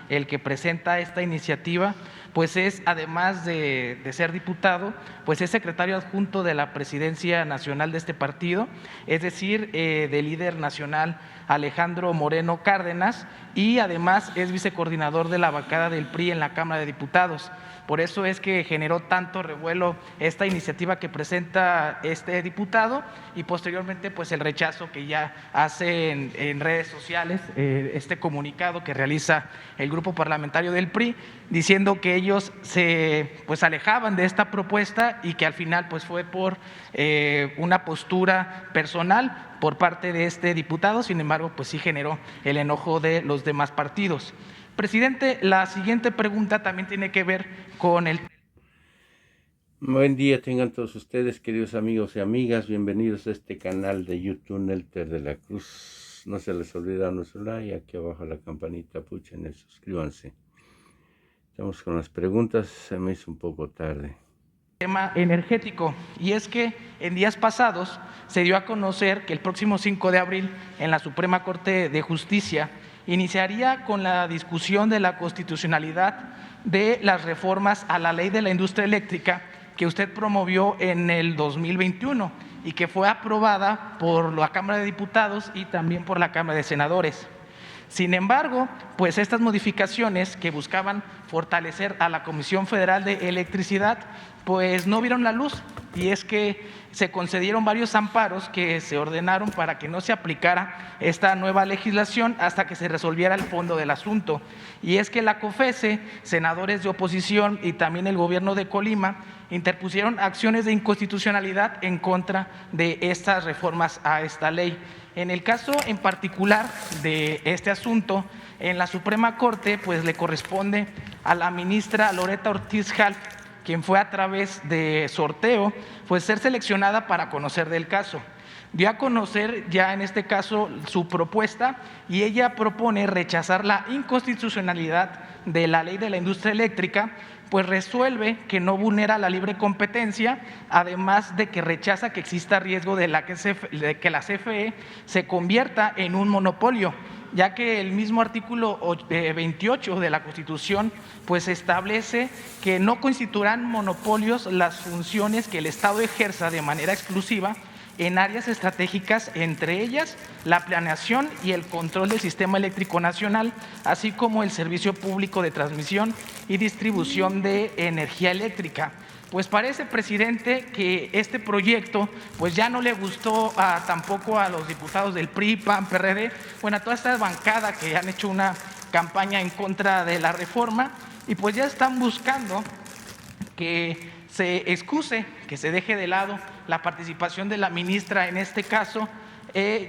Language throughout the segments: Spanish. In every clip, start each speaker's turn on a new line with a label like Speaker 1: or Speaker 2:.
Speaker 1: el que presenta esta iniciativa, pues es, además de ser diputado, pues es secretario adjunto de la presidencia nacional de este partido, es decir, del líder nacional Alejandro Moreno Cárdenas, y además es vicecoordinador de la bancada del PRI en la Cámara de Diputados. Por eso es que generó tanto revuelo esta iniciativa que presenta este diputado y posteriormente pues el rechazo que ya hace en redes sociales, este comunicado que realiza el grupo parlamentario del PRI, diciendo que ellos se pues alejaban de esta propuesta y que al final pues fue por una postura personal por parte de este diputado. Sin embargo, pues sí generó el enojo de los demás partidos. Presidente, la siguiente pregunta también tiene que ver con el…
Speaker 2: Buen día tengan todos ustedes, queridos amigos y amigas. Bienvenidos a este canal de YouTube Nelter de la Cruz. No se les olvida nuestro like, aquí abajo la campanita, puchen, suscríbanse. Estamos con las preguntas, se me hizo un poco tarde.
Speaker 1: Tema energético, y es que en días pasados se dio a conocer que el próximo 5 de abril en la Suprema Corte de Justicia iniciaría con la discusión de la constitucionalidad de las reformas a la ley de la industria eléctrica que usted promovió en el 2021 y que fue aprobada por la Cámara de Diputados y también por la Cámara de Senadores. Sin embargo, pues estas modificaciones que buscaban fortalecer a la Comisión Federal de Electricidad, pues no vieron la luz, y es que se concedieron varios amparos que se ordenaron para que no se aplicara esta nueva legislación hasta que se resolviera el fondo del asunto. Y es que la COFESE, senadores de oposición y también el gobierno de Colima interpusieron acciones de inconstitucionalidad en contra de estas reformas a esta ley. En el caso en particular de este asunto, en la Suprema Corte pues le corresponde a la ministra Loretta Ortiz Jal, quien fue a través de sorteo pues ser seleccionada para conocer del caso. Dio a conocer ya en este caso su propuesta y ella propone rechazar la inconstitucionalidad de la ley de la industria eléctrica, pues resuelve que no vulnera la libre competencia, además de que rechaza que exista riesgo de que la CFE se convierta en un monopolio, ya que el mismo artículo 28 de la Constitución pues establece que no constituirán monopolios las funciones que el Estado ejerza de manera exclusiva en áreas estratégicas, entre ellas la planeación y el control del sistema eléctrico nacional, así como el servicio público de transmisión y distribución de energía eléctrica. Pues parece, presidente, que este proyecto pues ya no le gustó tampoco a los diputados del PRI, PAN, PRD, bueno, a toda esta bancada que han hecho una campaña en contra de la reforma, y pues ya están buscando que se excuse, que se deje de lado la participación de la ministra en este caso,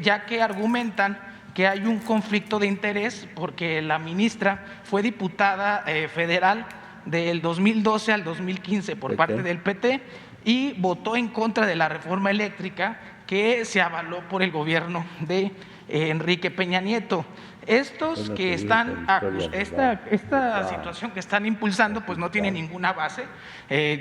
Speaker 1: ya que argumentan que hay un conflicto de interés porque la ministra fue diputada federal del 2012 al 2015 por parte del PT y votó en contra de la reforma eléctrica que se avaló por el gobierno de Enrique Peña Nieto. Estos que están, esta situación que están impulsando pues no tiene ninguna base.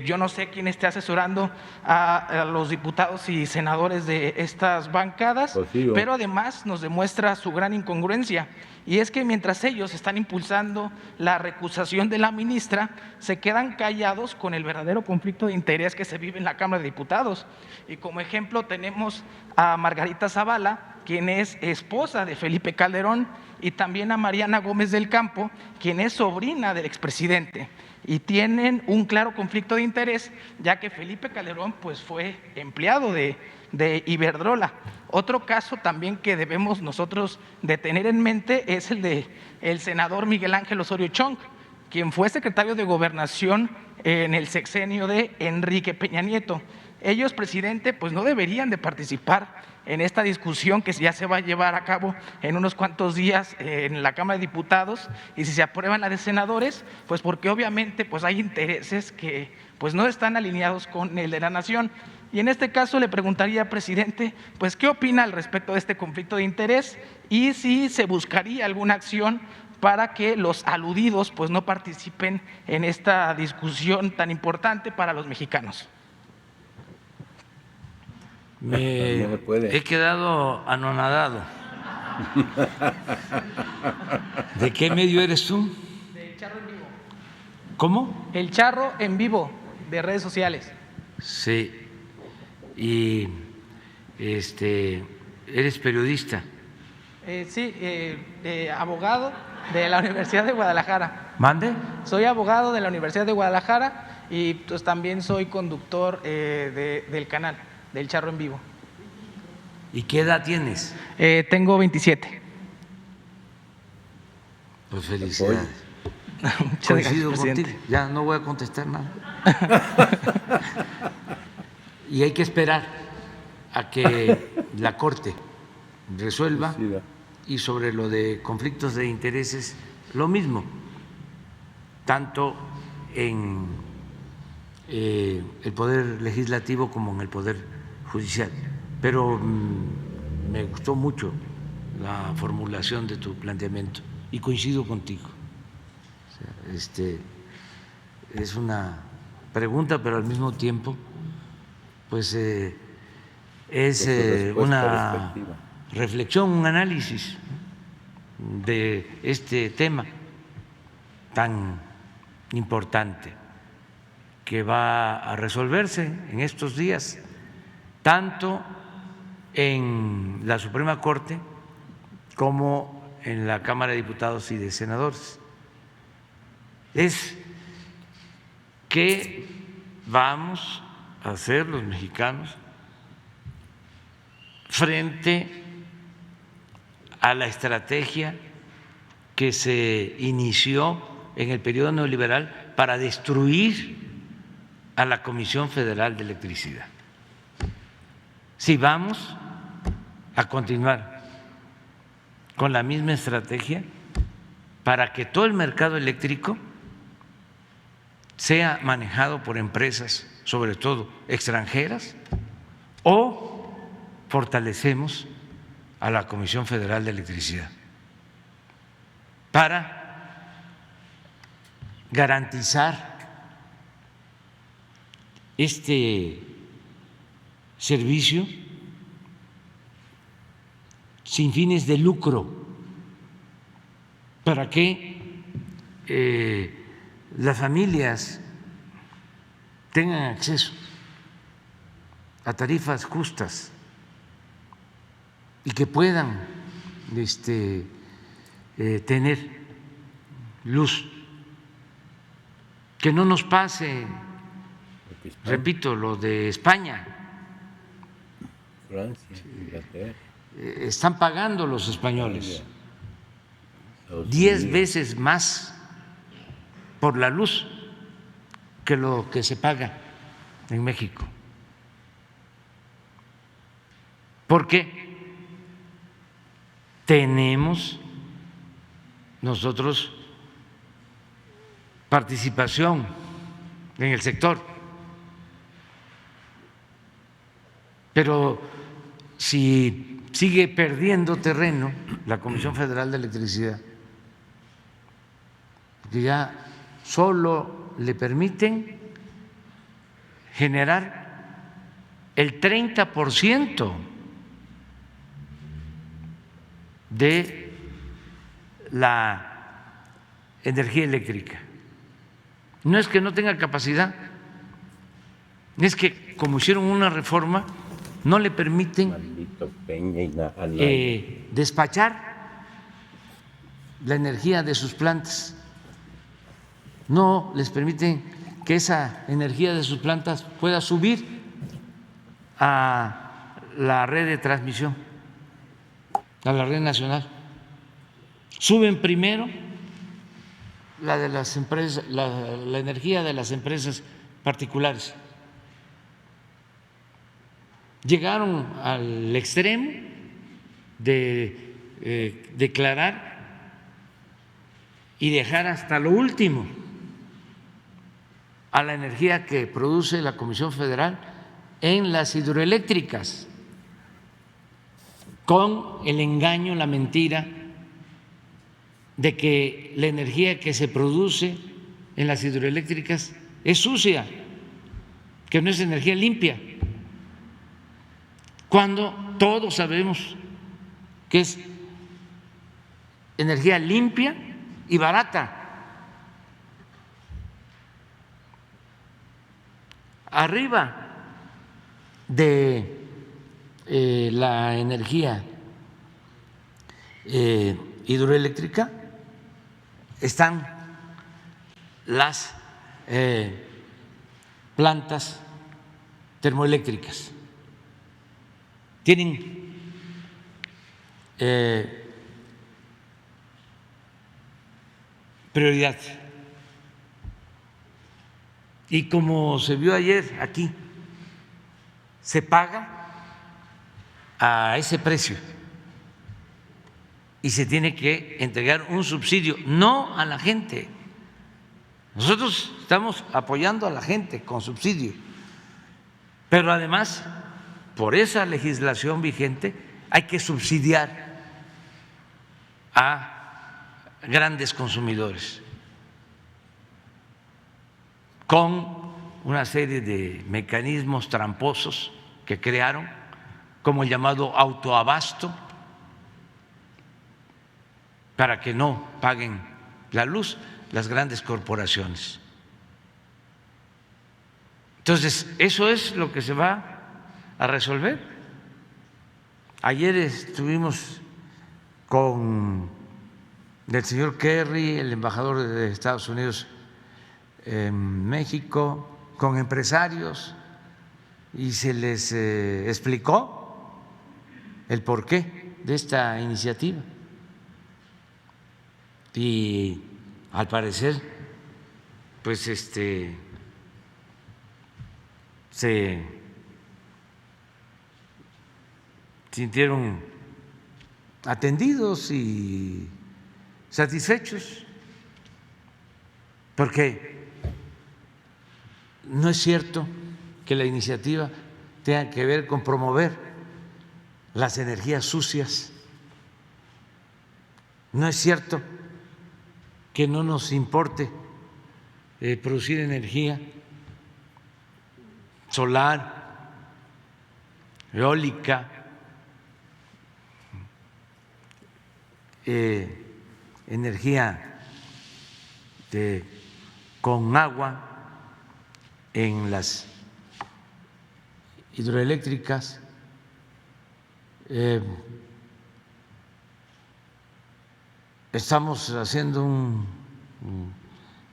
Speaker 1: Yo no sé quién esté asesorando a los diputados y senadores de estas bancadas, pero además nos demuestra su gran incongruencia. Y es que mientras ellos están impulsando la recusación de la ministra, se quedan callados con el verdadero conflicto de interés que se vive en la Cámara de Diputados. Y como ejemplo tenemos a Margarita Zavala, quien es esposa de Felipe Calderón, y también a Mariana Gómez del Campo, quien es sobrina del expresidente, y tienen un claro conflicto de interés, ya que Felipe Calderón pues fue empleado de Iberdrola. Otro caso también que debemos nosotros de tener en mente es el del senador Miguel Ángel Osorio Chong, quien fue secretario de Gobernación en el sexenio de Enrique Peña Nieto. Ellos, presidente, pues no deberían de participar en esta discusión que ya se va a llevar a cabo en unos cuantos días en la Cámara de Diputados, y si se aprueban la de senadores, pues porque obviamente pues hay intereses que pues no están alineados con el de la nación. Y en este caso le preguntaría, presidente, pues ¿qué opina al respecto de este conflicto de interés y si se buscaría alguna acción para que los aludidos pues no participen en esta discusión tan importante para los mexicanos?
Speaker 3: He quedado anonadado. ¿De qué medio eres tú? ¿Cómo?
Speaker 1: El Charro en Vivo de redes sociales.
Speaker 3: Sí. Y eres periodista.
Speaker 1: Sí, abogado de la Universidad de Guadalajara.
Speaker 3: ¿Mande?
Speaker 1: Soy abogado de la Universidad de Guadalajara y pues también soy conductor del canal, del Charro en Vivo.
Speaker 3: ¿Y qué edad tienes?
Speaker 1: Tengo 27.
Speaker 3: Pues felicidades.
Speaker 1: Muchas
Speaker 3: Coincido
Speaker 1: gracias,
Speaker 3: contigo.
Speaker 1: presidente.
Speaker 3: Ya no voy a contestar nada. Y hay que esperar a que la Corte resuelva. Y sobre lo de conflictos de intereses, lo mismo, tanto en el Poder Legislativo como en el Poder Judicial. Pero me gustó mucho la formulación de tu planteamiento y coincido contigo. O sea, es una pregunta, pero al mismo tiempo, pues es una reflexión, un análisis de este tema tan importante que va a resolverse en estos días, tanto en la Suprema Corte como en la Cámara de Diputados y de Senadores. Es qué vamos a hacer los mexicanos frente a la estrategia que se inició en el periodo neoliberal para destruir a la Comisión Federal de Electricidad. Si vamos a continuar con la misma estrategia para que todo el mercado eléctrico sea manejado por empresas, sobre todo extranjeras, o fortalecemos a la Comisión Federal de Electricidad para garantizar este servicio sin fines de lucro, para que las familias tengan acceso a tarifas justas y que puedan tener luz, que no nos pase, repito, lo de España.
Speaker 2: Francia, Inglaterra.
Speaker 3: Están pagando los españoles 10 veces más por la luz que lo que se paga en México. ¿Por qué? Tenemos nosotros participación en el sector, pero si sigue perdiendo terreno la Comisión Federal de Electricidad, que ya solo le permiten generar el 30% de la energía eléctrica. No es que no tenga capacidad, es que como hicieron una reforma, no le permiten despachar la energía de sus plantas, no les permiten que esa energía de sus plantas pueda subir a la red de transmisión, a la red nacional. Suben primero la de las empresas, la energía de las empresas particulares. Llegaron al extremo de declarar y dejar hasta lo último a la energía que produce la Comisión Federal en las hidroeléctricas, con el engaño, la mentira de que la energía que se produce en las hidroeléctricas es sucia, que no es energía limpia, cuando todos sabemos que es energía limpia y barata. arriba de la energía hidroeléctrica están las plantas termoeléctricas. Tienen prioridad. Y como se vio ayer aquí, se paga a ese precio y se tiene que entregar un subsidio, no a la gente. Nosotros estamos apoyando a la gente con subsidio, pero además, por esa legislación vigente, hay que subsidiar a grandes consumidores con una serie de mecanismos tramposos que crearon, como el llamado autoabasto, para que no paguen la luz las grandes corporaciones. Entonces, eso es lo que se va a resolver. Ayer estuvimos con el señor Kerry, el embajador de Estados Unidos en México, con empresarios, y se les explicó el porqué de esta iniciativa. Y al parecer, pues se sintieron atendidos y satisfechos, porque no es cierto que la iniciativa tenga que ver con promover las energías sucias, no es cierto que no nos importe producir energía solar, eólica, energía con agua en las hidroeléctricas. Estamos haciendo un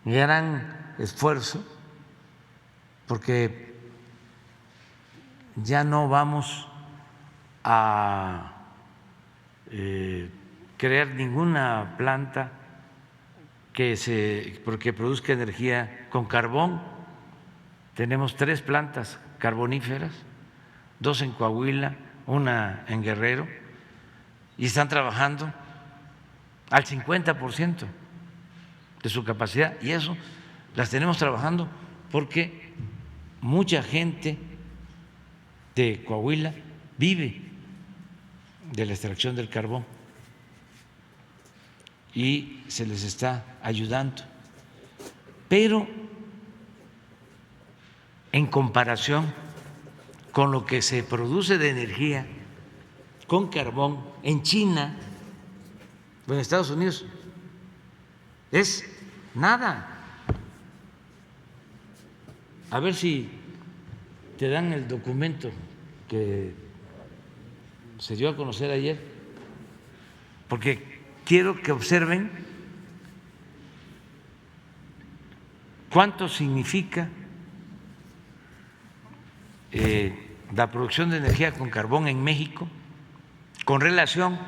Speaker 3: gran esfuerzo porque ya no vamos a crear ninguna planta porque produzca energía con carbón. Tenemos 3 plantas carboníferas, 2 en Coahuila, 1 en Guerrero, y están trabajando al 50% de su capacidad, y eso las tenemos trabajando porque mucha gente de Coahuila vive de la extracción del carbón y se les está ayudando. Pero en comparación con lo que se produce de energía con carbón en China o en Estados Unidos, es nada. A ver si te dan el documento que se dio a conocer ayer, porque quiero que observen cuánto significa la producción de energía con carbón en México con relación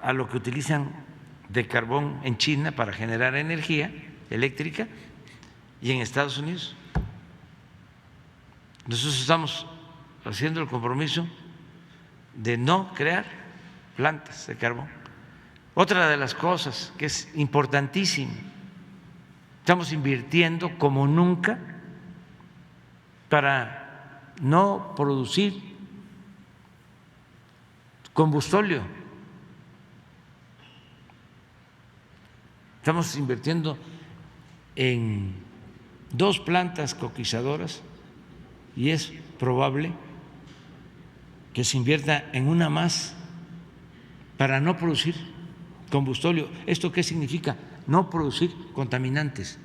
Speaker 3: a lo que utilizan de carbón en China para generar energía eléctrica y en Estados Unidos. Nosotros estamos haciendo el compromiso de no crear plantas de carbón. Otra de las cosas que es importantísima, estamos invirtiendo como nunca para no producir combustóleo. Estamos invirtiendo en 2 plantas coquizadoras y es probable que se invierta en una más para no producir combustóleo. ¿Esto qué significa? No producir contaminantes.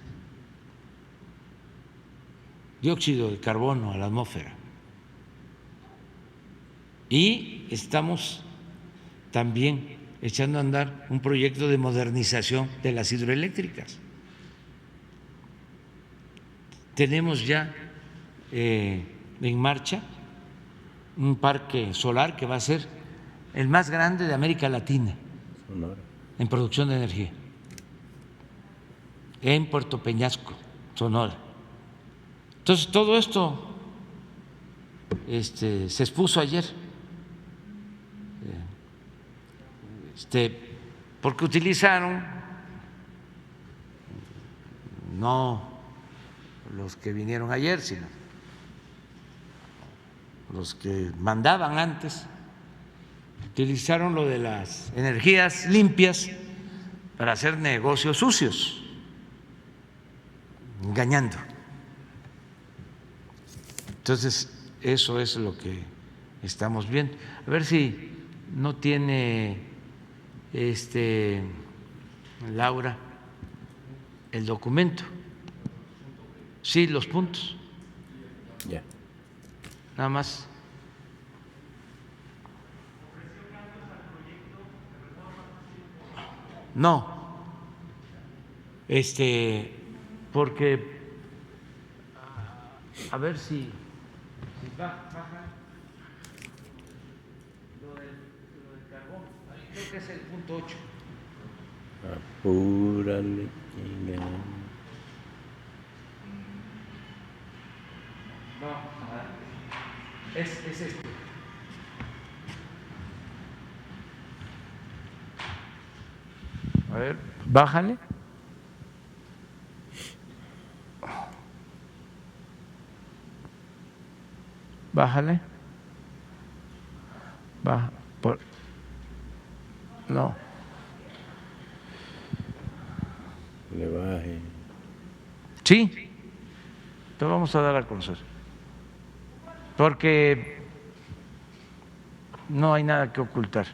Speaker 3: dióxido de carbono a la atmósfera. Y estamos también echando a andar un proyecto de modernización de las hidroeléctricas. Tenemos ya en marcha un parque solar que va a ser el más grande de América Latina en producción de energía, en Puerto Peñasco, Sonora. Entonces, todo esto se expuso ayer, porque utilizaron, no los que vinieron ayer, sino los que mandaban antes, utilizaron lo de las energías limpias para hacer negocios sucios, engañando. Entonces, eso es lo que estamos viendo. A ver si no tiene Laura el documento. Sí, los puntos.
Speaker 2: Ya.
Speaker 3: Nada más. No, porque a ver si baja lo del carbón. Creo que es el punto 8.
Speaker 2: Apúrale, chinga.
Speaker 3: No, es este. A ver, bájale. Bájale. Baja. No.
Speaker 2: Le baje.
Speaker 3: Sí, te vamos a dar a conocer. Porque no hay nada que ocultar.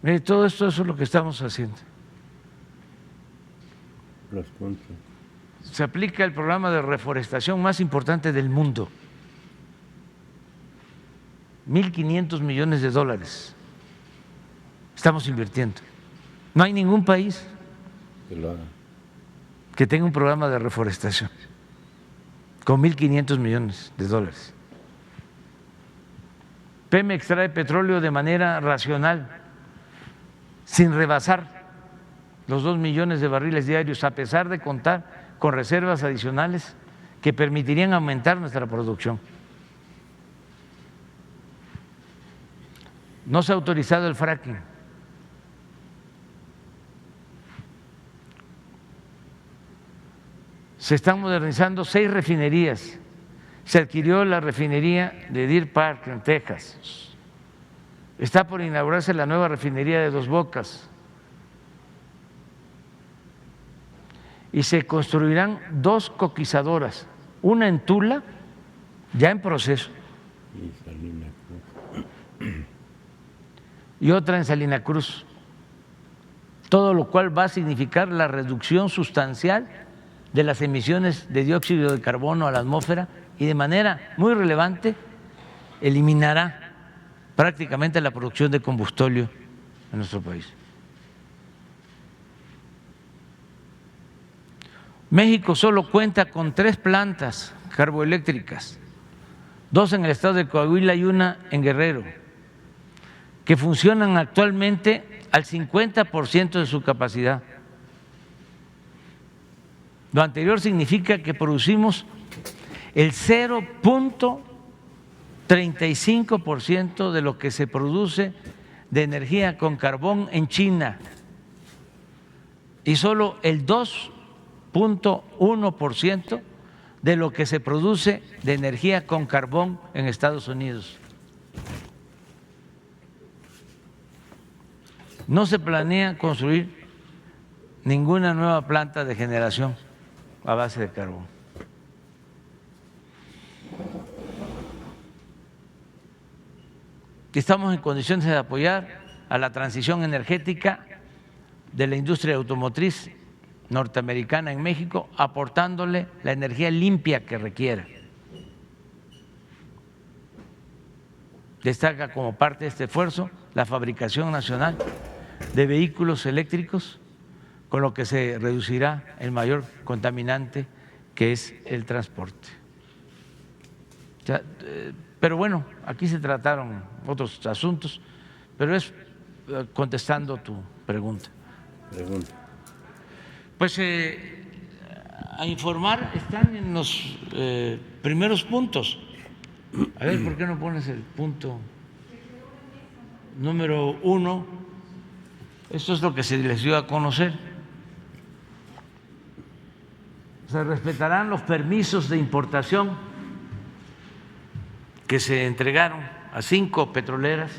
Speaker 3: Mire, todo esto eso es lo que estamos haciendo.
Speaker 2: Los puntos.
Speaker 3: Se aplica el programa de reforestación más importante del mundo. 1.500 millones de dólares estamos invirtiendo. No hay ningún país
Speaker 2: Que lo haga.
Speaker 3: que tenga un programa de reforestación con 1.500 millones de dólares. Pemex extrae petróleo de manera racional, sin rebasar los 2 millones de barriles diarios, a pesar de contar con reservas adicionales que permitirían aumentar nuestra producción. No se ha autorizado el fracking. Se están modernizando 6 refinerías. Se adquirió la refinería de Deer Park en Texas. Está por inaugurarse la nueva refinería de Dos Bocas. Y se construirán 2 coquizadoras, una en Tula, ya en proceso,
Speaker 2: Y Salina Cruz.
Speaker 3: y otra en Salina Cruz, todo lo cual va a significar la reducción sustancial de las emisiones de dióxido de carbono a la atmósfera y de manera muy relevante eliminará prácticamente la producción de combustóleo en nuestro país. México solo cuenta con 3 plantas carboeléctricas, 2 en el estado de Coahuila y una en Guerrero, que funcionan actualmente al 50% de su capacidad. Lo anterior significa que producimos el 0.35% de lo que se produce de energía con carbón en China y solo el 2.1% de lo que se produce de energía con carbón en Estados Unidos. No se planea construir ninguna nueva planta de generación a base de carbón. Estamos en condiciones de apoyar a la transición energética de la industria automotriz norteamericana en México, aportándole la energía limpia que requiera. Destaca como parte de este esfuerzo la fabricación nacional de vehículos eléctricos, con lo que se reducirá el mayor contaminante que es el transporte. Pero bueno, aquí se trataron otros asuntos, pero es contestando tu pregunta. Pues a informar están en los primeros puntos. A ver, ¿por qué no pones el punto número 1? Esto es lo que se les dio a conocer. Se respetarán los permisos de importación que se entregaron a 5 petroleras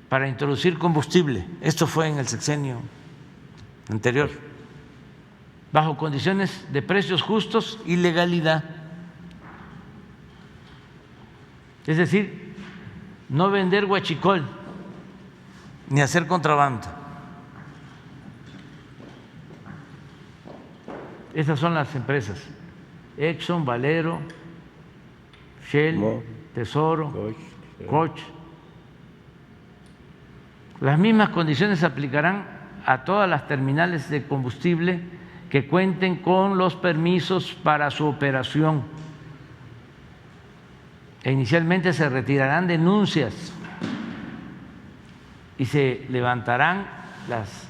Speaker 3: para introducir combustible. Esto fue en el sexenio anterior, bajo condiciones de precios justos y legalidad. Es decir, no vender huachicol ni hacer contrabando. Esas son las empresas: Exxon, Valero, Shell, Tesoro, Koch. Las mismas condiciones se aplicarán a todas las terminales de combustible que cuenten con los permisos para su operación. E inicialmente se retirarán denuncias y se levantarán las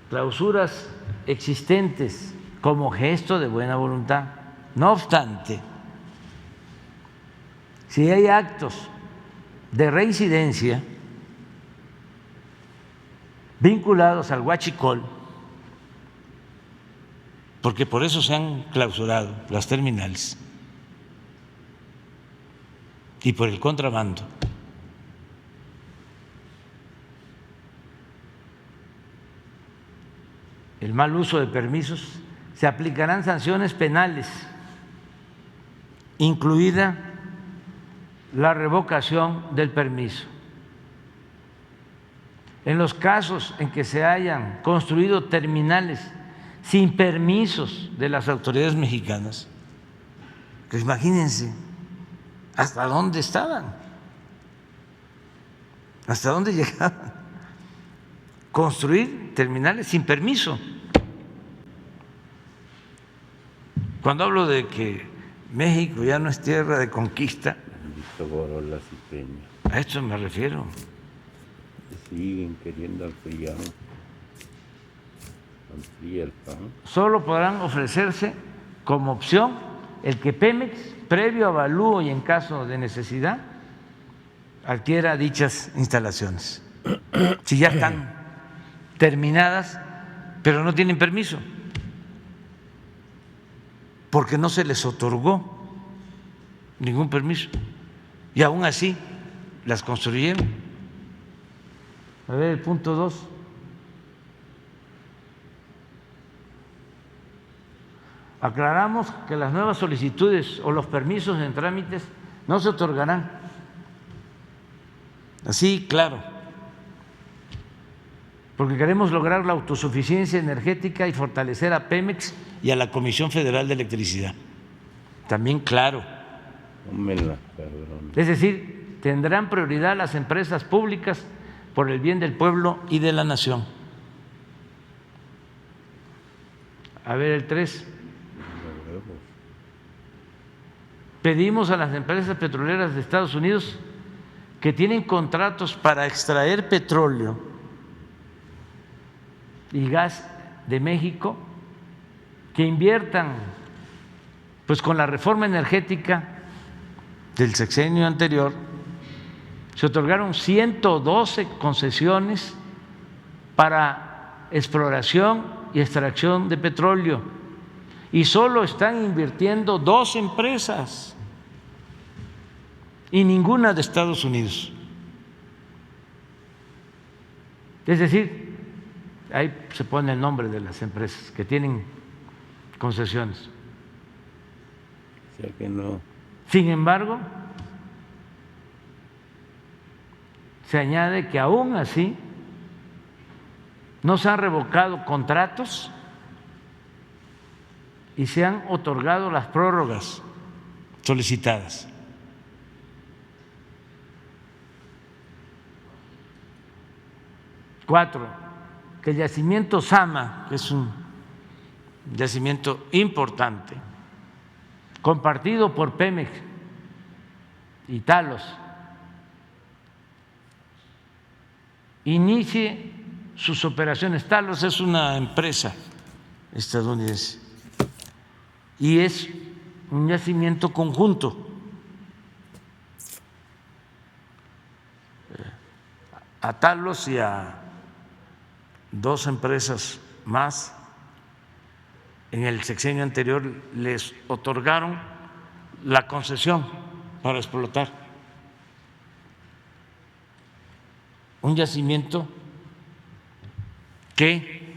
Speaker 3: clausuras existentes como gesto de buena voluntad. No obstante, si hay actos de reincidencia vinculados al huachicol, porque por eso se han clausurado las terminales, y por el contrabando, el mal uso de permisos, se aplicarán sanciones penales, incluida la revocación del permiso. En los casos en que se hayan construido terminales sin permisos de las autoridades mexicanas, pues imagínense hasta dónde estaban, hasta dónde llegaban, construir terminales sin permiso. Cuando hablo de que México ya no es tierra de conquista, a esto me refiero.
Speaker 2: Siguen queriendo ampliar el pan.
Speaker 3: Solo podrán ofrecerse como opción el que Pemex, previo avalúo y en caso de necesidad, adquiera dichas instalaciones. Si ya están terminadas, pero no tienen permiso, porque no se les otorgó ningún permiso, y aún así las construyeron. A ver, el punto 2. Aclaramos que las nuevas solicitudes o los permisos en trámites no se otorgarán. Así, claro, porque queremos lograr la autosuficiencia energética y fortalecer a Pemex y a la Comisión Federal de Electricidad. También, claro. Es decir, tendrán prioridad las empresas públicas por el bien del pueblo y de la nación. A ver, el 3. Pedimos a las empresas petroleras de Estados Unidos que tienen contratos para extraer petróleo y gas de México que inviertan, pues con la reforma energética del sexenio anterior se otorgaron 112 concesiones para exploración y extracción de petróleo y solo están invirtiendo 2 empresas y ninguna de Estados Unidos. Es decir, ahí se pone el nombre de las empresas que tienen concesiones.
Speaker 2: O sea que no.
Speaker 3: Sin embargo, se añade que aún así no se han revocado contratos y se han otorgado las prórrogas solicitadas. Cuatro, que el yacimiento Zama, que es un yacimiento importante, compartido por Pemex y Talos, inicie sus operaciones. Talos es una empresa estadounidense y es un yacimiento conjunto. A Talos y a dos empresas más en el sexenio anterior les otorgaron la concesión para explotar un yacimiento que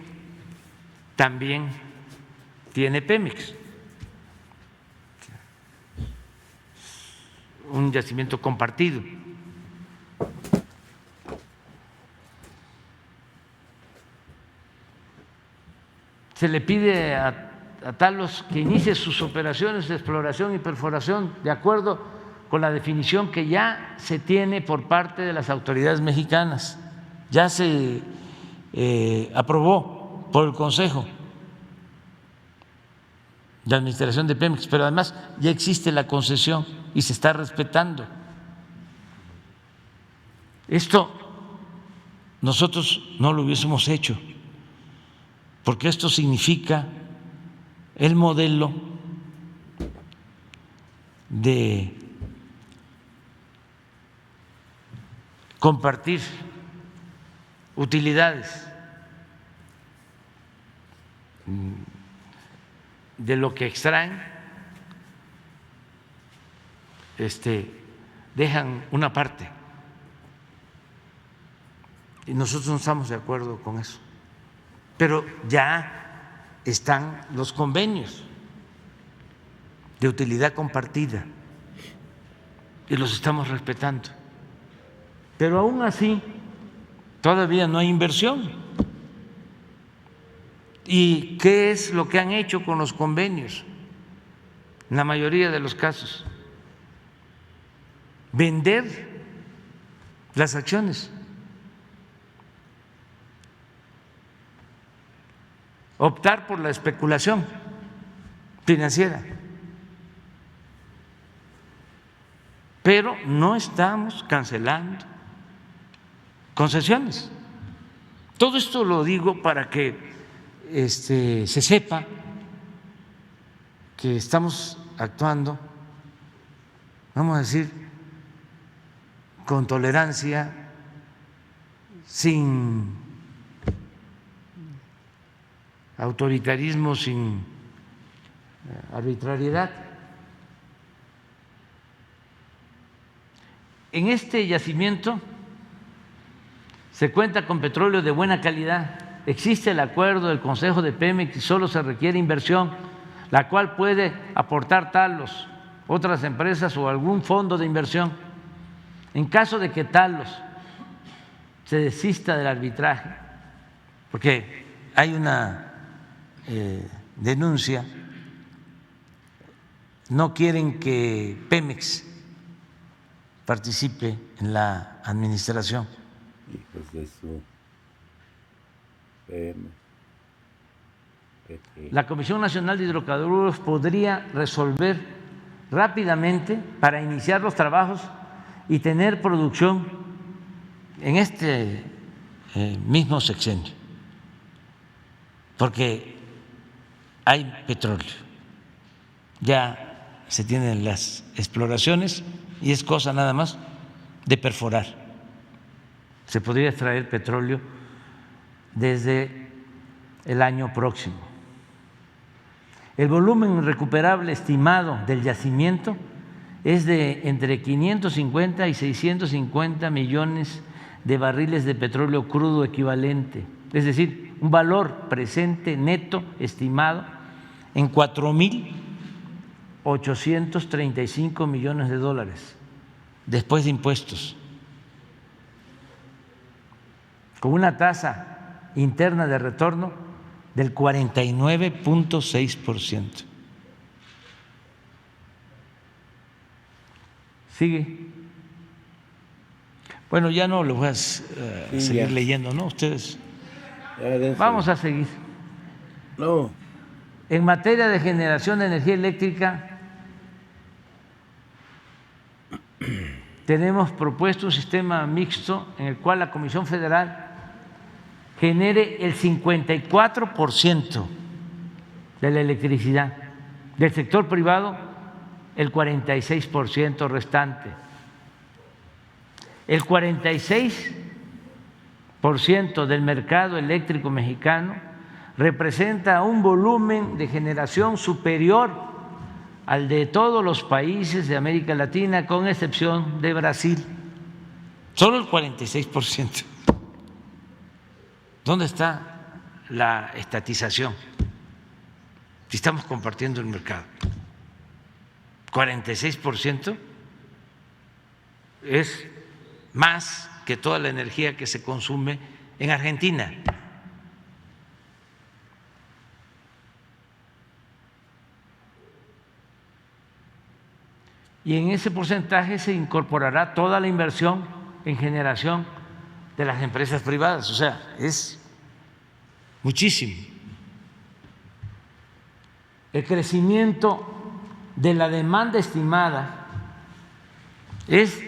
Speaker 3: también tiene Pemex, un yacimiento compartido. Se le pide a Talos que inicie sus operaciones de exploración y perforación de acuerdo con la definición que ya se tiene por parte de las autoridades mexicanas. Ya se aprobó por el Consejo de Administración de Pemex, pero además ya existe la concesión y se está respetando. Esto nosotros no lo hubiésemos hecho, porque esto significa el modelo de compartir utilidades de lo que extraen, dejan una parte y nosotros no estamos de acuerdo con eso. Pero ya están los convenios de utilidad compartida y los estamos respetando. Pero aún así, todavía no hay inversión. ¿Y qué es lo que han hecho con los convenios? En la mayoría de los casos, vender las acciones, optar por la especulación financiera. Pero no estamos cancelando concesiones. Todo esto lo digo para que se sepa que estamos actuando, vamos a decir, con tolerancia, sin autoritarismo, sin arbitrariedad. En este yacimiento se cuenta con petróleo de buena calidad, existe el acuerdo del Consejo de Pemex y solo se requiere inversión, la cual puede aportar Talos, otras empresas o algún fondo de inversión. En caso de que Talos se desista del arbitraje, porque hay una denuncia, no quieren que Pemex participe en la administración.
Speaker 2: Hijos de su Pemex.
Speaker 3: La Comisión Nacional de Hidrocarburos podría resolver rápidamente para iniciar los trabajos y tener producción en este mismo sexenio, porque hay petróleo, ya se tienen las exploraciones y es cosa nada más de perforar. Se podría extraer petróleo desde el año próximo. El volumen recuperable estimado del yacimiento es de entre 550 y 650 millones de barriles de petróleo crudo equivalente, es decir, un valor presente neto estimado en 4.835 millones de dólares después de impuestos, con una tasa interna de retorno del 49.6%. Sigue. Bueno, ya no lo voy a seguir leyendo, ¿no? Ustedes. Vamos a seguir.
Speaker 2: No.
Speaker 3: En materia de generación de energía eléctrica, tenemos propuesto un sistema mixto en el cual la Comisión Federal genere el 54% de la electricidad, del sector privado el 46% restante. El 46% del mercado eléctrico mexicano representa un volumen de generación superior al de todos los países de América Latina, con excepción de Brasil. Solo el 46%. ¿Dónde está la estatización? Si estamos compartiendo el mercado. 46% es más que toda la energía que se consume en Argentina. Y en ese porcentaje se incorporará toda la inversión en generación de las empresas privadas, o sea, es muchísimo. El crecimiento de la demanda estimada es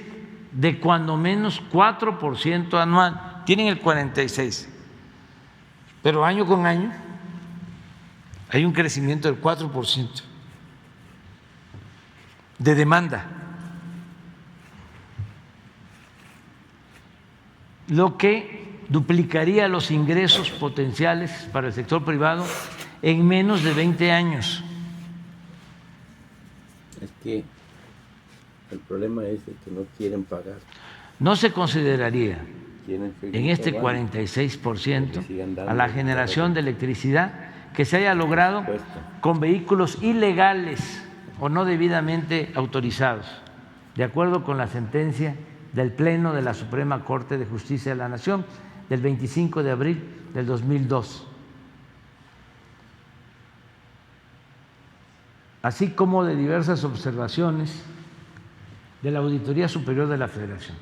Speaker 3: de cuando menos 4% anual, tienen el 46%, pero año con año hay un crecimiento del 4% de demanda, lo que duplicaría los ingresos potenciales para el sector privado en menos de 20 años.
Speaker 2: Es que el problema es de que no quieren pagar.
Speaker 3: No se consideraría en este
Speaker 2: pagando,
Speaker 3: 46% a la generación de electricidad que se haya logrado con vehículos ilegales o no debidamente autorizados, de acuerdo con la sentencia del Pleno de la Suprema Corte de Justicia de la Nación del 25 de abril del 2002, así como de diversas observaciones de la Auditoría Superior de la Federación.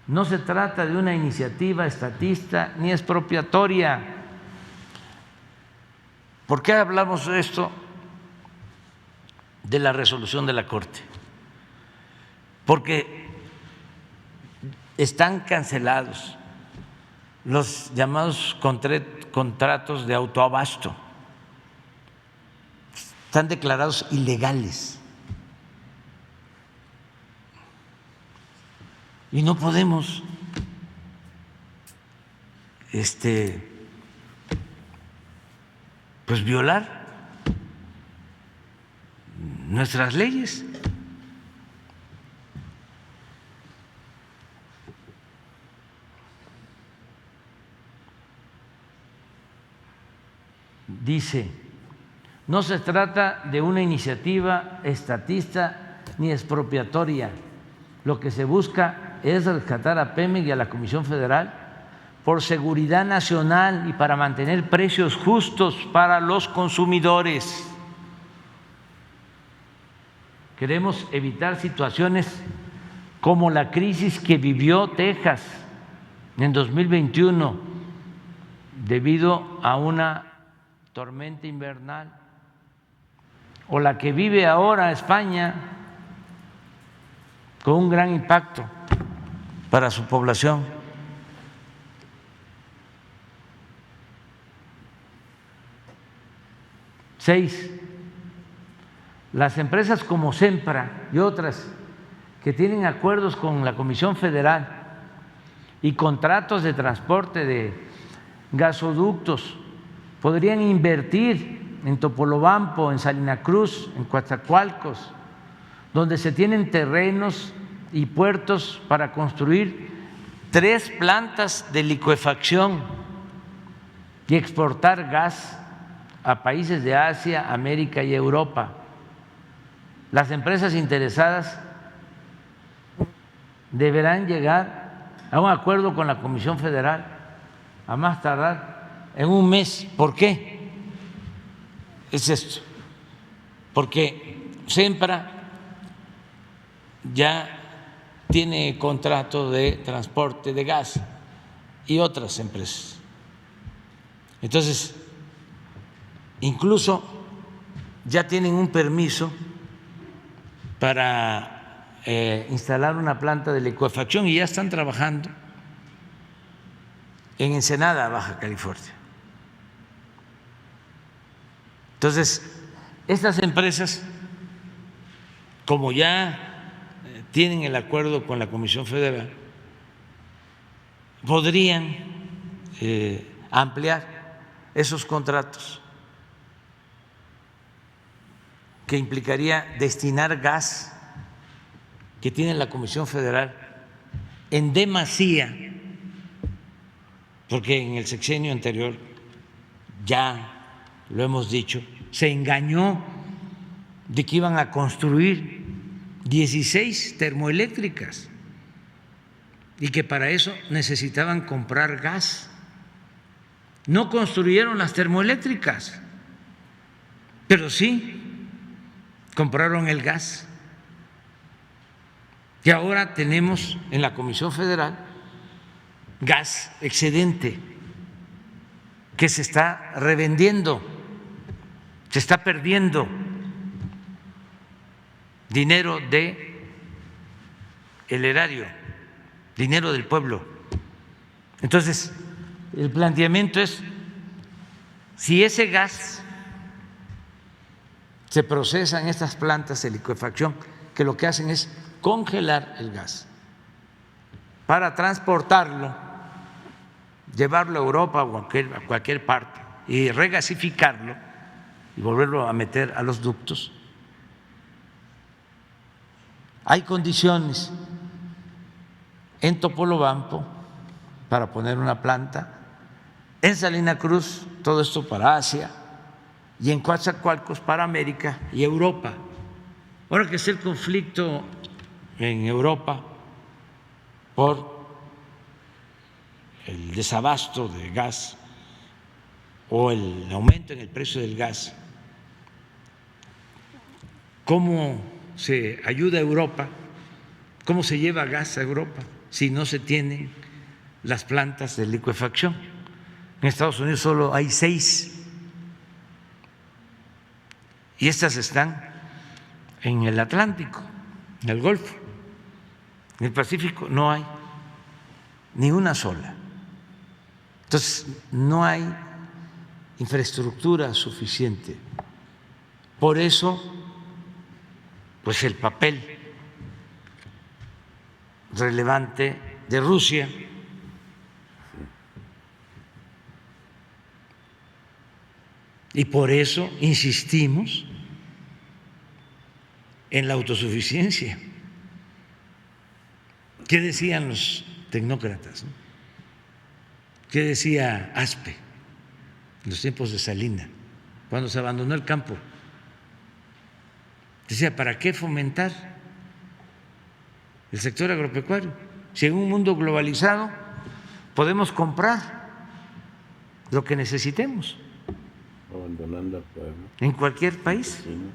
Speaker 3: No se trata de una iniciativa estatista ni expropiatoria. ¿Por qué hablamos de esto, de la resolución de la Corte? Porque están cancelados los llamados contratos de autoabasto, están declarados ilegales y no podemos pues violar nuestras leyes. Dice, no se trata de una iniciativa estatista ni expropiatoria. Lo que se busca es rescatar a Pemex y a la Comisión Federal por seguridad nacional y para mantener precios justos para los consumidores. Queremos evitar situaciones como la crisis que vivió Texas en 2021 debido a una tormenta invernal, o la que vive ahora España con un gran impacto para su población. Seis, las empresas como Sempra y otras que tienen acuerdos con la Comisión Federal y contratos de transporte de gasoductos podrían invertir en Topolobampo, en Salina Cruz, en Coatzacoalcos, donde se tienen terrenos y puertos para construir 3 plantas de licuefacción y exportar gas a países de Asia, América y Europa. Las empresas interesadas deberán llegar a un acuerdo con la Comisión Federal a más tardar en un mes. ¿Por qué? Es esto, porque Sempra ya tiene contrato de transporte de gas y otras empresas. Entonces, incluso ya tienen un permiso para instalar una planta de licuefacción y ya están trabajando en Ensenada, Baja California. Entonces, estas empresas, como ya tienen el acuerdo con la Comisión Federal, podrían ampliar esos contratos, que implicaría destinar gas que tiene la Comisión Federal en demasía, porque en el sexenio anterior, ya lo hemos dicho, se engañó de que iban a construir 16 termoeléctricas y que para eso necesitaban comprar gas. No construyeron las termoeléctricas, pero sí compraron el gas. Y ahora tenemos en la Comisión Federal gas excedente que se está revendiendo, se está perdiendo dinero de el erario, dinero del pueblo. Entonces, el planteamiento es, si ese gas se procesa en estas plantas de licuefacción, que lo que hacen es congelar el gas para transportarlo, llevarlo a Europa o a cualquier parte y regasificarlo y volverlo a meter a los ductos, hay condiciones en Topolobampo para poner una planta, en Salina Cruz, todo esto para Asia, y en Coatzacoalcos para América y Europa. Ahora que es el conflicto en Europa por el desabasto de gas o el aumento en el precio del gas, ¿cómo se ayuda a Europa? ¿Cómo se lleva gas a Europa si no se tienen las plantas de licuefacción? En Estados Unidos solo hay 6 y estas están en el Atlántico, en el Golfo. En el Pacífico no hay ni una sola. Entonces, no hay infraestructura suficiente. Por eso, pues el papel relevante de Rusia y por eso insistimos en la autosuficiencia. ¿Qué decían los tecnócratas? ¿Qué decía Aspe en los tiempos de Salinas, cuando se abandonó el campo? Decía, ¿para qué fomentar el sector agropecuario? Si en un mundo globalizado podemos comprar lo que necesitemos.
Speaker 2: Abandonando al pueblo.
Speaker 3: En cualquier país.
Speaker 2: Sí, ¿no?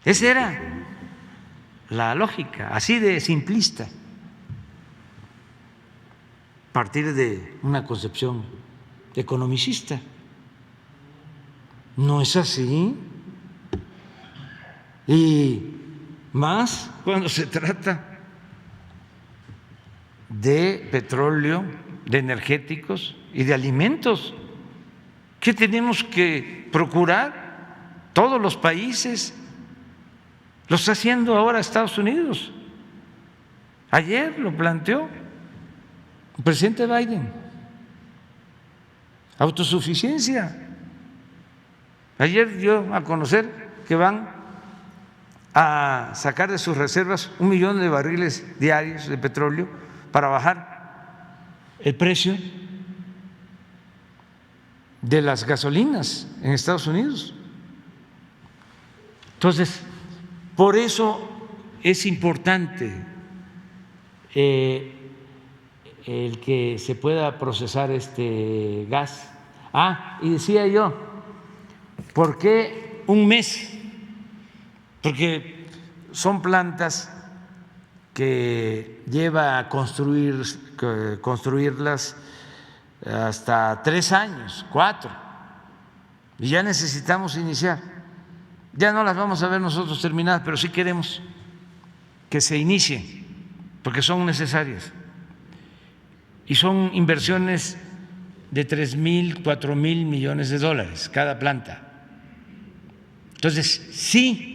Speaker 3: Esa era la lógica, así de simplista, a partir de una concepción economicista. No es así. Y más cuando se trata de petróleo, de energéticos y de alimentos, que tenemos que procurar todos los países. Lo está haciendo ahora Estados Unidos. Ayer lo planteó el presidente Biden. Autosuficiencia. Ayer dio a conocer que van a sacar de sus reservas 1 millón de barriles diarios de petróleo para bajar el precio de las gasolinas en Estados Unidos. Entonces, por eso es importante el que se pueda procesar este gas. Y decía yo, ¿por qué un mes? Porque son plantas que lleva a construirlas hasta 3 años, 4, y ya necesitamos iniciar. Ya no las vamos a ver nosotros terminadas, pero sí queremos que se inicien, porque son necesarias. Y son inversiones de 3,000, 4,000 millones de dólares cada planta. Entonces, sí,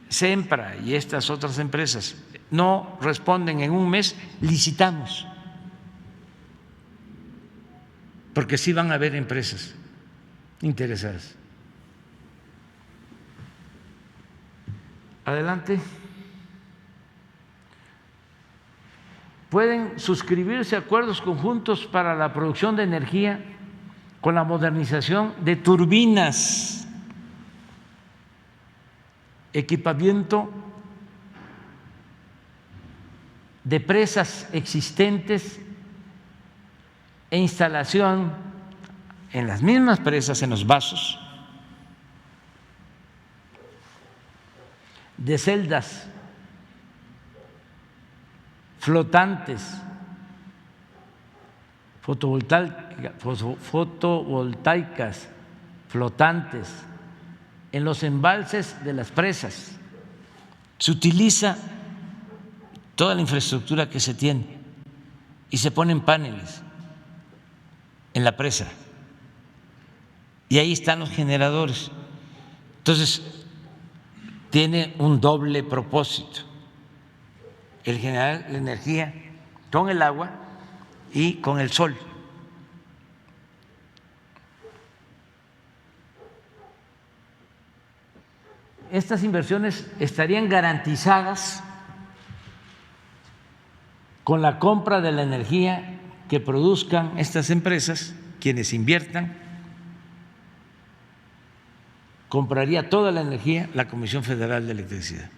Speaker 3: Sempra y estas otras empresas no responden en un mes, licitamos, porque sí van a haber empresas interesadas. Adelante. Pueden suscribirse acuerdos conjuntos para la producción de energía con la modernización de turbinas, equipamiento de presas existentes e instalación en las mismas presas, en los vasos, de celdas flotantes fotovoltaicas flotantes en los embalses de las presas. Se utiliza toda la infraestructura que se tiene y se ponen paneles en la presa y ahí están los generadores. Entonces, tiene un doble propósito: el generar la energía con el agua y con el sol. Estas inversiones estarían garantizadas con la compra de la energía que produzcan estas empresas. Quienes inviertan, compraría toda la energía la Comisión Federal de Electricidad.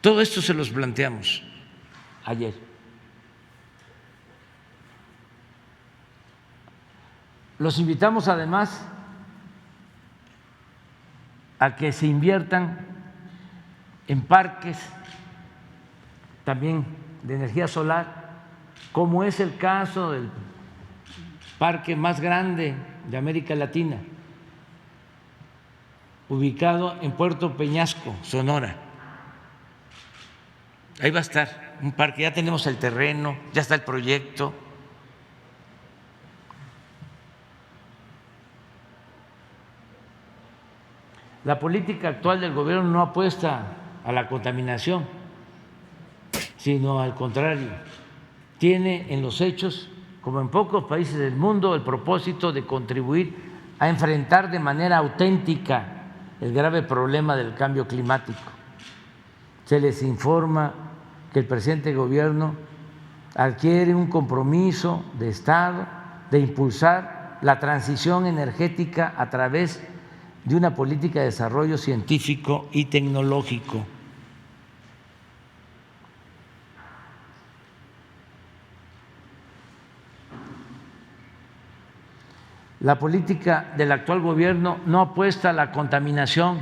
Speaker 3: Todo esto se los planteamos ayer. Los invitamos además a que se inviertan en parques también de energía solar, como es el caso del parque más grande de América Latina, ubicado en Puerto Peñasco, Sonora. Ahí va a estar un parque, ya tenemos el terreno, ya está el proyecto. La política actual del gobierno no apuesta a la contaminación, sino al contrario, tiene en los hechos, como en pocos países del mundo, el propósito de contribuir a enfrentar de manera auténtica el grave problema del cambio climático. Se les informa que el presente gobierno adquiere un compromiso de Estado de impulsar la transición energética a través de una política de desarrollo científico y tecnológico. La política del actual gobierno no apuesta a la contaminación,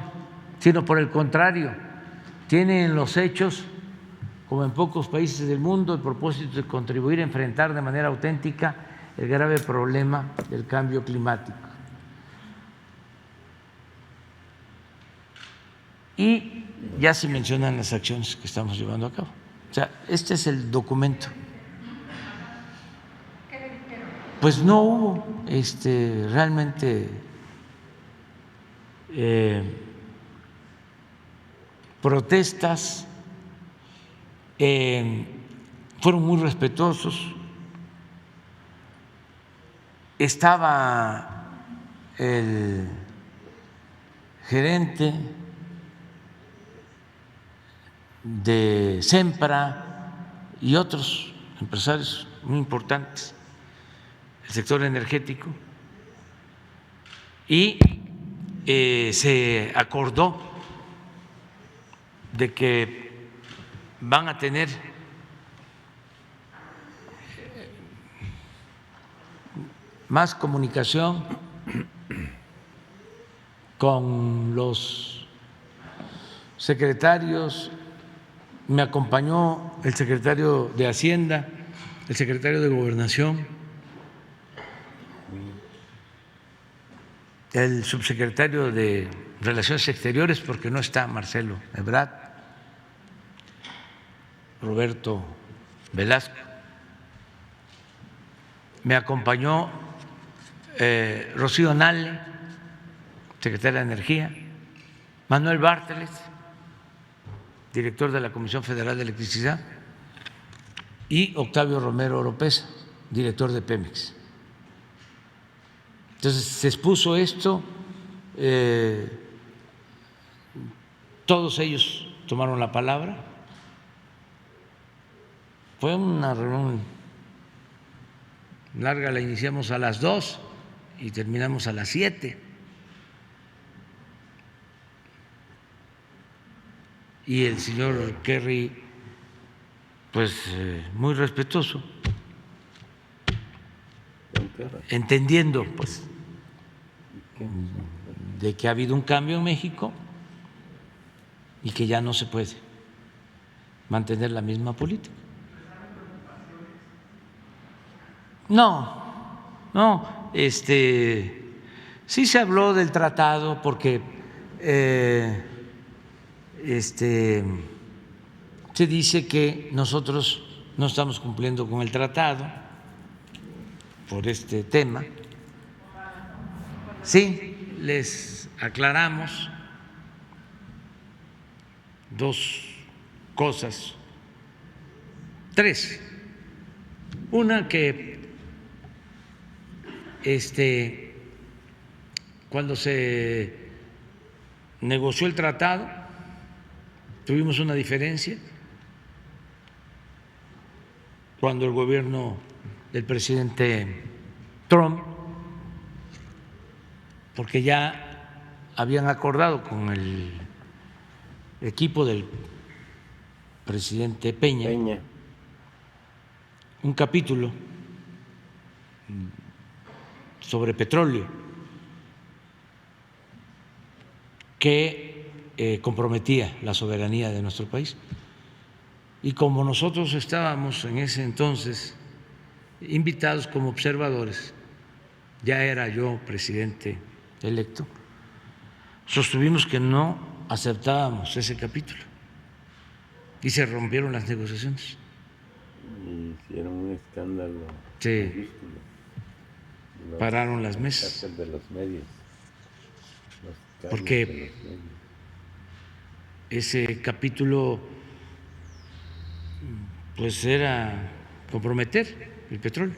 Speaker 3: sino por el contrario, tiene en los hechos, como en pocos países del mundo, el propósito de contribuir a enfrentar de manera auténtica el grave problema del cambio climático. Y ya se mencionan las acciones que estamos llevando a cabo. O sea, este es el documento. Pues no hubo realmente protestas, fueron muy respetuosos. Estaba el gerente de Sempra y otros empresarios muy importantes del sector energético, y se acordó de que van a tener más comunicación con los secretarios, me acompañó el secretario de Hacienda, el secretario de Gobernación, el subsecretario de Relaciones Exteriores, porque no está Marcelo Ebrard, Roberto Velasco, me acompañó Rocío Nale, secretaria de Energía, Manuel Bárteles, director de la Comisión Federal de Electricidad, y Octavio Romero Oropesa, director de Pemex. Entonces se expuso esto, todos ellos tomaron la palabra. Fue una reunión larga, la iniciamos a las 2 y terminamos a las 7. Y el señor Kerry, pues muy respetuoso, entendiendo pues de que ha habido un cambio en México y que ya no se puede mantener la misma política. No, sí se habló del tratado porque se dice que nosotros no estamos cumpliendo con el tratado por este tema. Sí, les aclaramos dos cosas, tres. Una, que cuando se negoció el tratado tuvimos una diferencia cuando el gobierno del presidente Trump, porque ya habían acordado con el equipo del presidente Peña un capítulo sobre petróleo que comprometía la soberanía de nuestro país. Y como nosotros estábamos en ese entonces invitados como observadores, ya era yo presidente electo, sostuvimos que no aceptábamos ese capítulo y se rompieron las negociaciones.
Speaker 2: Y hicieron un escándalo.
Speaker 3: Sí. Pararon las mesas.
Speaker 2: De los medios.
Speaker 3: Porque ese capítulo pues era comprometer el petróleo.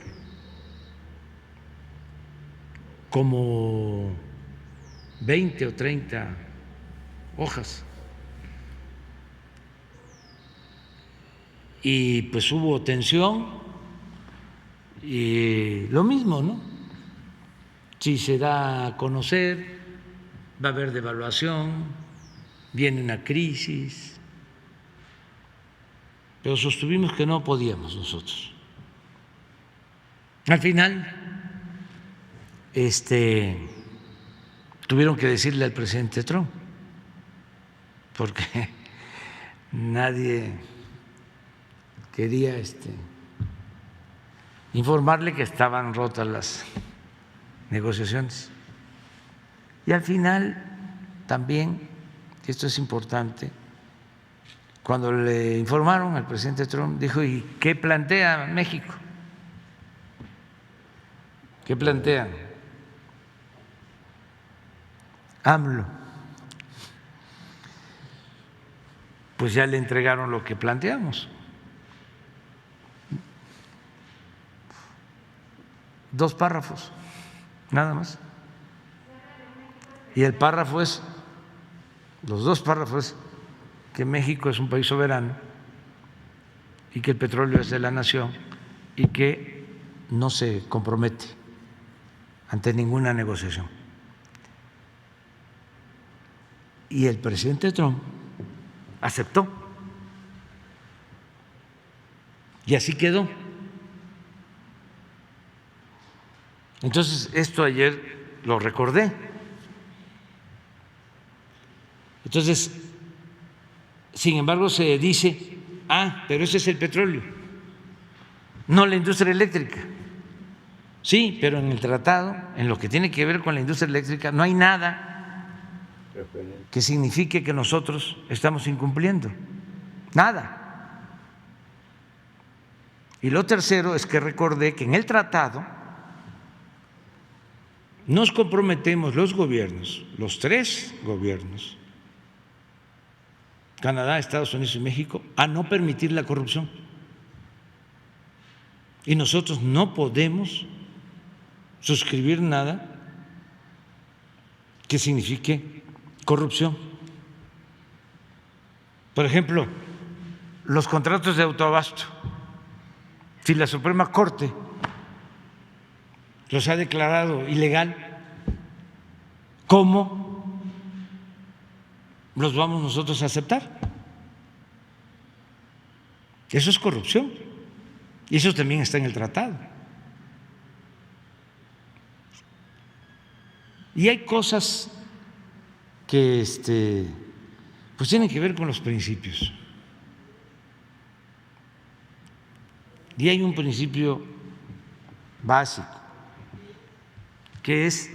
Speaker 3: Como 20 o 30 hojas. Y pues hubo tensión y lo mismo, ¿no? Si se da a conocer, va a haber devaluación, viene una crisis, pero sostuvimos que no podíamos nosotros. Al final, tuvieron que decirle al presidente Trump, porque nadie quería informarle que estaban rotas las negociaciones. Y al final también, esto es importante, cuando le informaron al presidente Trump, dijo: ¿y qué plantea México? ¿Qué plantean? AMLO. Pues ya le entregaron lo que planteamos. 2 párrafos, nada más. Y el párrafo es, los 2 párrafos, que México es un país soberano y que el petróleo es de la nación y que no se compromete ante ninguna negociación. Y el presidente Trump aceptó. Y así quedó. Entonces, esto ayer lo recordé. Entonces, sin embargo, se dice, pero ese es el petróleo, no la industria eléctrica. Sí, pero en el tratado, en lo que tiene que ver con la industria eléctrica, no hay nada que signifique que nosotros estamos incumpliendo. Nada. Y lo tercero es que recordé que en el tratado nos comprometemos los gobiernos, los tres gobiernos, Canadá, Estados Unidos y México, a no permitir la corrupción. Y nosotros no podemos suscribir nada que signifique corrupción. Por ejemplo, los contratos de autoabasto. Si la Suprema Corte los ha declarado ilegal, ¿cómo los vamos nosotros a aceptar? Eso es corrupción y eso también está en el tratado. Y hay cosas que pues tienen que ver con los principios. Y hay un principio básico, que es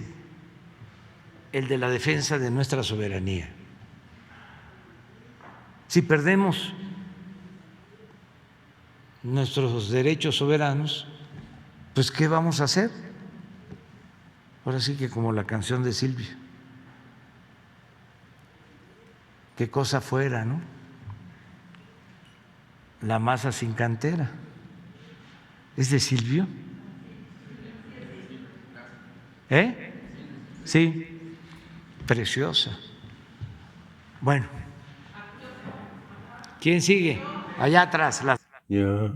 Speaker 3: el de la defensa de nuestra soberanía. Si perdemos nuestros derechos soberanos, pues ¿qué vamos a hacer? Ahora sí que como la canción de Silvio, qué cosa fuera, ¿no? La masa sin cantera. ¿Es de Silvio? Sí, preciosa. Bueno, ¿quién sigue? Allá atrás.
Speaker 2: Yo.